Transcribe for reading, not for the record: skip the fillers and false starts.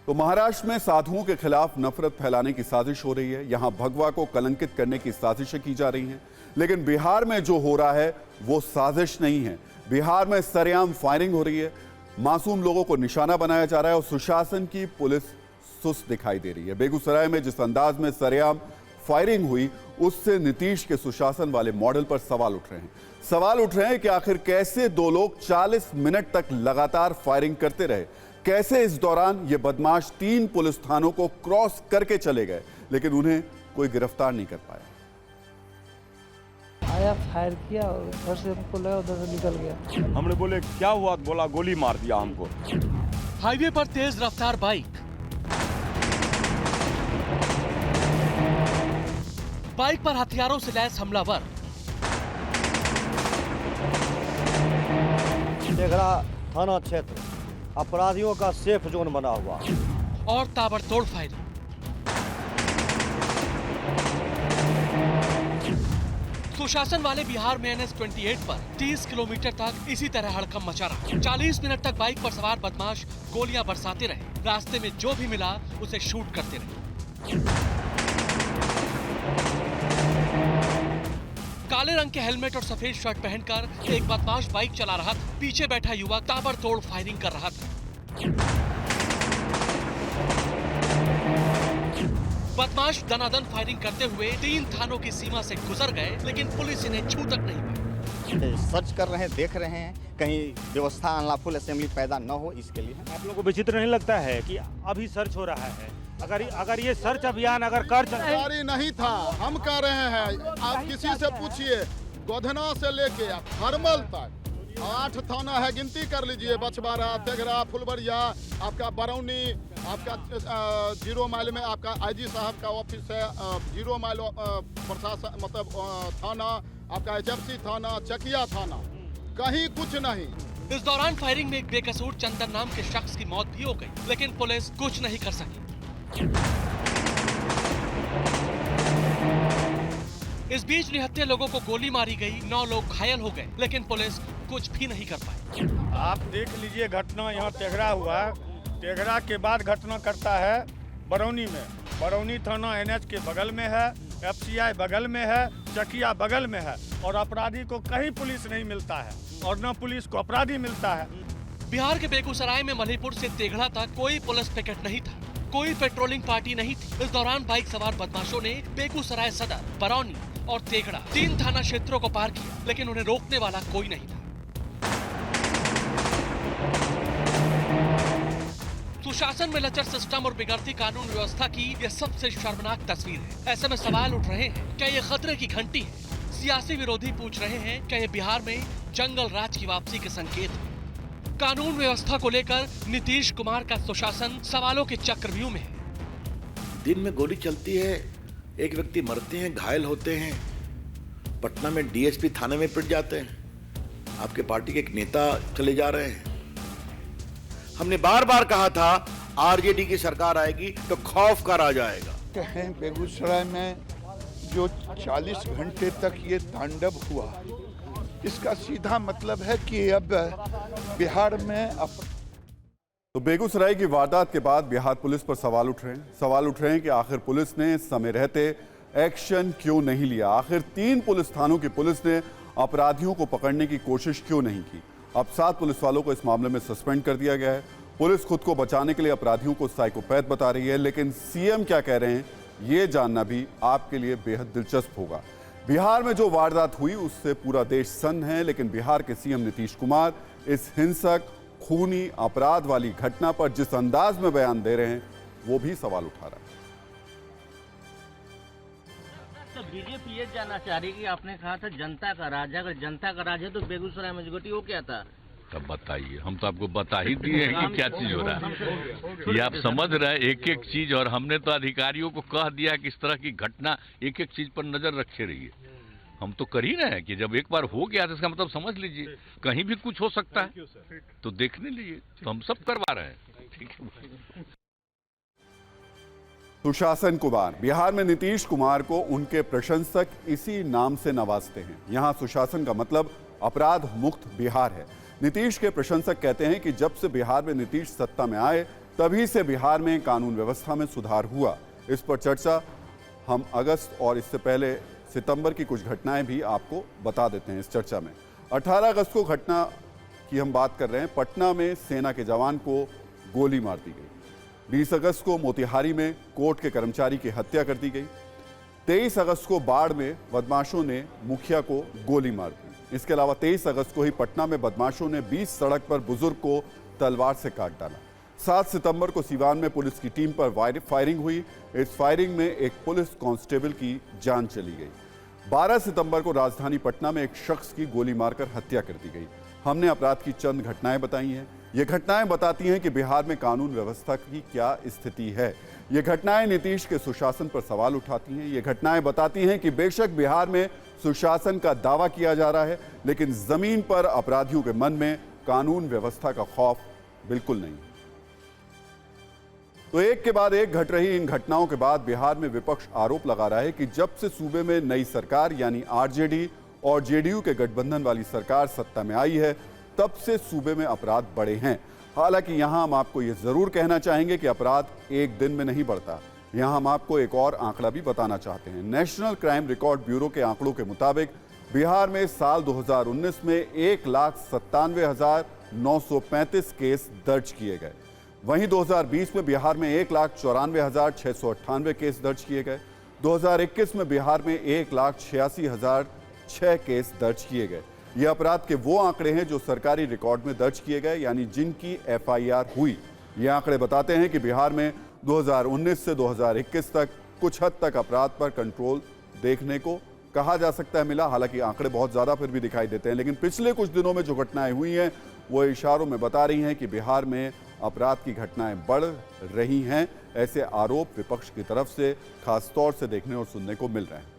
तो महाराष्ट्र में साधुओं के खिलाफ नफरत फैलाने की साजिश हो रही है। यहां भगवा को कलंकित करने की साजिशें की जा रही हैं। लेकिन बिहार में जो हो रहा है वो साजिश नहीं है। बिहार में सरेआम फायरिंग हो रही है, मासूम लोगों को निशाना बनाया जा रहा है और सुशासन की पुलिस सुस्त दिखाई दे रही है। बेगूसराय में जिस अंदाज में सरेआम फायरिंग हुई उससे नीतीश के सुशासन वाले मॉडल पर सवाल उठ रहे हैं। सवाल उठ रहे हैं कि आखिर कैसे दो लोग 40 मिनट तक लगातार फायरिंग करते रहे, कैसे इस दौरान ये बदमाश 3 पुलिस थानों को क्रॉस करके चले गए, लेकिन उन्हें कोई गिरफ्तार नहीं कर पाया। आया, फायर किया और उधर से हमको लगा उधर से निकल गया। हमने बोले क्या हुआ, बोला गोली मार दिया हमको। हाईवे पर तेज रफ्तार बाइक पर हथियारों से लैस हमलावर। टेघड़ा थाना क्षेत्र अपराधियों का सेफ जोन बना हुआ और ताबड़तोड़ फायरिंग। सुशासन वाले बिहार में NH-28 पर 30 किलोमीटर तक इसी तरह हड़कंप मचा रहा। 40 मिनट तक बाइक पर सवार बदमाश गोलियां बरसाते रहे। रास्ते में जो भी मिला उसे शूट करते रहे। काले रंग के हेलमेट और सफेद शर्ट पहनकर एक बदमाश बाइक चला रहा था। पीछे बैठा युवक ताबड़तोड़ फायरिंग कर रहा था। बदमाश दनादन फायरिंग करते हुए 3 थानों की सीमा से गुजर गए, लेकिन पुलिस इन्हें छू तक नहीं पाई। सर्च कर रहे हैं, देख रहे हैं कहीं व्यवस्था अनलॉफुल असेंबली पैदा न हो, इसके लिए। आप लोगों को विचित्र नहीं लगता है कि अभी सर्च हो रहा है? अगर ये सर्च अभियान अगर कर जारी नहीं था, हम कह रहे हैं, आप किसी से पूछिए, गोधना से लेके हरमल तक 8 थाना है, गिनती कर लीजिए। बछवाड़ा, तेघड़ा, फुलबरिया, आपका बरौनी, आपका 0 माइल में आपका IG साहब का ऑफिस है, 0 माइल प्रशासन मतलब थाना, आपका HFC थाना, चकिया थाना, कहीं कुछ नहीं। इस दौरान फायरिंग में एक बेकसूर चंदन नाम के शख्स की मौत भी हो गई, लेकिन पुलिस कुछ नहीं कर सकी। इस बीच निहत्थे लोगों को गोली मारी गई, 9 लोग घायल हो गए, लेकिन पुलिस कुछ भी नहीं कर पाई। आप देख लीजिए, घटना यहाँ टेघड़ा हुआ। टेघड़ा के बाद घटना करता है बरौनी में। बरौनी थाना NH के बगल में है, FCI बगल में है, चकिया बगल में है, और अपराधी को कहीं पुलिस नहीं मिलता है और न पुलिस को अपराधी मिलता है। बिहार के बेगूसराय में मधेपुर से तेघड़ा तक कोई पुलिस पिकेट नहीं था, कोई पेट्रोलिंग पार्टी नहीं थी। इस दौरान बाइक सवार बदमाशों ने बेगूसराय सदर, बरौनी और तेघड़ा 3 थाना क्षेत्रों को पार किया, लेकिन उन्हें रोकने वाला कोई नहीं था। सुशासन में लचर सिस्टम और बिगड़ती कानून व्यवस्था की यह सबसे शर्मनाक तस्वीर है। ऐसे में सवाल उठ रहे हैं, क्या ये खतरे की घंटी है? सियासी विरोधी पूछ रहे हैं, क्या ये बिहार में जंगल राज की वापसी के संकेत है? कानून व्यवस्था को लेकर नीतीश कुमार का सुशासन सवालों के चक्रव्यूह में है। दिन में गोली चलती है, एक व्यक्ति मरते हैं, घायल होते हैं, पटना में DSP थाने में पिट जाते हैं, आपके पार्टी के एक नेता चले जा रहे हैं। हमने बार बार कहा था RJD की सरकार आएगी तो खौफ का राज आएगा। कहें बेगूसराय में जो 40 घंटे तक ये तांडव हुआ, इसका सीधा मतलब है कि अब बिहार में तो बेगूसराय की वारदात के बाद बिहार पुलिस पर सवाल उठ रहे हैं। सवाल उठ रहे हैं कि आखिर पुलिस ने समय रहते एक्शन क्यों नहीं लिया? आखिर 3 पुलिस थानों की पुलिस ने अपराधियों को पकड़ने की कोशिश क्यों नहीं की? अब 7 पुलिस वालों को इस मामले में सस्पेंड कर दिया गया है। पुलिस खुद को बचाने के लिए अपराधियों को साइकोपैथ बता रही है, लेकिन CM क्या कह रहे हैं ये जानना भी आपके लिए बेहद दिलचस्प होगा। बिहार में जो वारदात हुई उससे पूरा देश सन्न है, लेकिन बिहार के CM नीतीश कुमार इस हिंसक, खूनी, अपराध वाली घटना पर जिस अंदाज में बयान दे रहे हैं वो भी सवाल उठा रहा है। तो बीजेपी ये जानना चाह रही है कि आपने कहा था जनता का राज है, अगर जनता का राज है तो बेगूसराय में जो घटी वो क्या था? तब बताइए, हम तो आपको बता ही दिए हैं कि क्या चीज हो रहा है। ये आप समझ रहे हैं एक एक चीज, और हमने तो अधिकारियों को कह दिया कि इस तरह की घटना एक एक चीज पर नजर रखे रहिए। हम तो कर ही रहे हैं कि जब एक बार हो गया तो इसका मतलब समझ लीजिए कहीं भी कुछ हो सकता है, तो देखने लीजिए, तो हम सब करवा रहे हैं। ठीक है। सुशासन कुमार, बिहार में नीतीश कुमार को उनके प्रशंसक इसी नाम से नवाजते हैं। यहां सुशासन का मतलब अपराध मुक्त बिहार है। नीतीश के प्रशंसक कहते हैं कि जब से बिहार में नीतीश सत्ता में आए तभी से बिहार में कानून व्यवस्था में सुधार हुआ। इस पर चर्चा हम अगस्त और इससे पहले सितंबर की कुछ घटनाएं भी आपको बता देते हैं। इस चर्चा में 18 अगस्त को घटना की हम बात कर रहे हैं। पटना में सेना के जवान को गोली मार दी गई। 20 अगस्त को मोतिहारी में कोर्ट के कर्मचारी की हत्या कर दी गई। 23 अगस्त को बाढ़ में बदमाशों ने मुखिया को गोली मार दी। इसके अलावा 23 अगस्त को ही पटना में बदमाशों ने 20 सड़क पर बुजुर्ग को तलवार से काट डाला। 7 सितंबर को सीवान में पुलिस की टीम पर फायरिंग हुई। इस फायरिंग में एक पुलिस कांस्टेबल की जान चली गई। 12 सितंबर को राजधानी पटना में एक शख्स की गोली मारकर हत्या कर दी गई। हमने अपराध की चंद घटनाएं बताई हैं। ये घटनाएं बताती हैं कि बिहार में कानून व्यवस्था की क्या स्थिति है। ये घटनाएं नीतीश के सुशासन पर सवाल उठाती हैं। ये घटनाएं बताती हैं कि बेशक बिहार में सुशासन का दावा किया जा रहा है, लेकिन जमीन पर अपराधियों के मन में कानून व्यवस्था का खौफ बिल्कुल नहीं। तो एक के बाद एक घट रही इन घटनाओं के बाद बिहार में विपक्ष आरोप लगा रहा है कि जब से सूबे में नई सरकार यानी आरजेडी और जेडीयू के गठबंधन वाली सरकार सत्ता में आई है, तब से सूबे में अपराध बढ़े हैं। हालांकि यहां हम आपको यह जरूर कहना चाहेंगे कि अपराध एक दिन में नहीं बढ़ता। यहां हम आपको एक और आंकड़ा भी बताना चाहते हैं। नेशनल क्राइम रिकॉर्ड ब्यूरो के आंकड़ों के मुताबिक बिहार में साल 2019 में 1,97,935 केस दर्ज किए गए। वहीं 2020 में बिहार में 1,94,698 केस दर्ज किए गए। 2021 में बिहार में 1,86,006 केस दर्ज किए गए। ये अपराध के वो आंकड़े हैं जो सरकारी रिकॉर्ड में दर्ज किए गए, यानी जिनकी एफआईआर हुई। ये आंकड़े बताते हैं कि बिहार में 2019 से 2021 तक कुछ हद तक अपराध पर कंट्रोल देखने को कहा जा सकता है मिला। हालांकि आंकड़े बहुत ज्यादा फिर भी दिखाई देते हैं, लेकिन पिछले कुछ दिनों में जो घटनाएं हुई हैं वो इशारों में बता रही हैं कि बिहार में अपराध की घटनाएं बढ़ रही हैं। ऐसे आरोप विपक्ष की तरफ से खासतौर से देखने और सुनने को मिल रहे हैं।